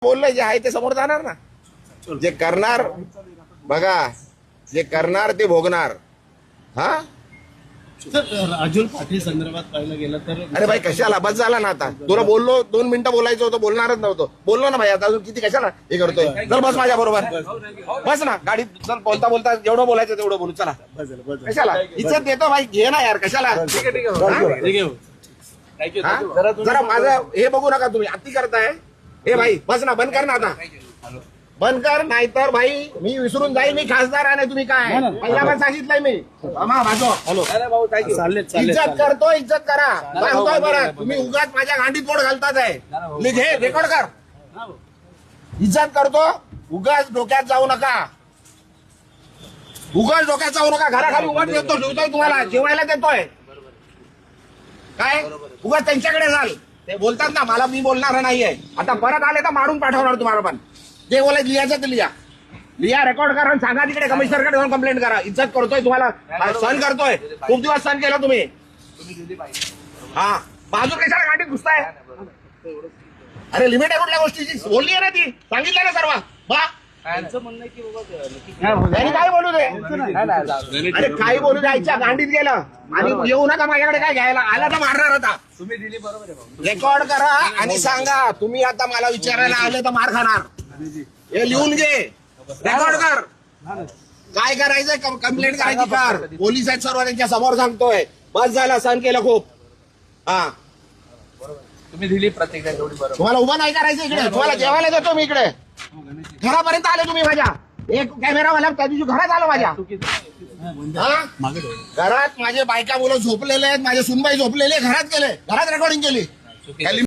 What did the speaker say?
बोललंय जे आहे ते समोर जाणार ना. जे करणार बघा, जे करणार ते भोगणार. हा राजुल पाटील संदर्भात पाहिलं गेलं तर अरे भाई कशाला बस झाला ना. आता तुला बोललो 2 मिनिटं बोलायचं होतं, बोलणारच नव्हतं. बोललो ना भाई, आता अजून किती कशाला हे करतोय. चल बस माझ्या बरोबर, बस ना गाडीत. चल बोलता बोलता जेवढं बोलायचं तेवढं बोलू. चला कशाला इज्जत देतो भाई, घे ना यार. कशाला हा? जरा माझं हे बघू नका तुम्ही, अति करताय. हे भाई बस ना, बंद कर ना आता, बंद कर. नाहीतर भाई मी विसरून जाईल मी खासदार आहे. तुम्ही काय पहिला पण सांगितलंय मी. इज्जत करतो, इज्जत करा. सांगतोय बरं, तुम्ही उगाच माझ्या गांडीत पोट घालतात आहे. हे रेकॉर्ड कर. इज्जत करतो, उगाच डोक्यात जाऊ नका. उगाच डोक्यात जाऊ नका. घराखाली उगाच देतो, जेवतोय तुम्हाला, जेवायला देतोय. काय उगाच त्यांच्याकडे जाल. ते बोलतात ना मला, मी बोलणार नाहीये. आता परत आले तर मारून पाठवणार तुम्हाला. पण जे बोलायचं लिहायचं ते लिहा, रेकॉर्ड करा, सांगा तिकडे कमिशनरकडे जाऊन कंप्लेंट करा. इज्जत करतोय तुम्हाला, सहन करतोय. खूप दिवस सहन केलं तुम्ही. हा बाजू कशाला गाडीत घुसताय. अरे लिमिट आहे कुठल्या गोष्टीची, बोलली आहे ना ती, सांगितलं ना सर्व. बा त्यांनी काय बोलू दे, अरे काही बोलू द्यायच्या. गांडीत गेलं आणि येऊ नका माझ्याकडे काय घ्यायला. आला तर मारणार होता. तुम्ही दिली बरोबर आहे. रेकॉर्ड करा आणि सांगा. तुम्ही आता मला विचारायला आले तर मार खाणार. हे लिहून घे, रेकॉर्ड कर. काय करायचंय कंप्लेंट करायची कर. पोलीस आहेत सर्व, त्यांच्या समोर सांगतोय. बस झाला, सहन केलं खूप. हा तुम्ही दिली प्रतिक्रिया तेवढी बरोबर. तुम्हाला उभं नाही करायचं इकडे. तुम्हाला जेवायला देतो मी इकडे. घरापर्यंत आले तुम्ही माझ्या. एक कॅमेरावाला त्या दिवशी घरात आलो माझ्या. घरात माझे बायका मुलं झोपलेले आहेत, माझे सुनबाई झोपलेले, घरात गेले, घरात रेकॉर्डिंग केली.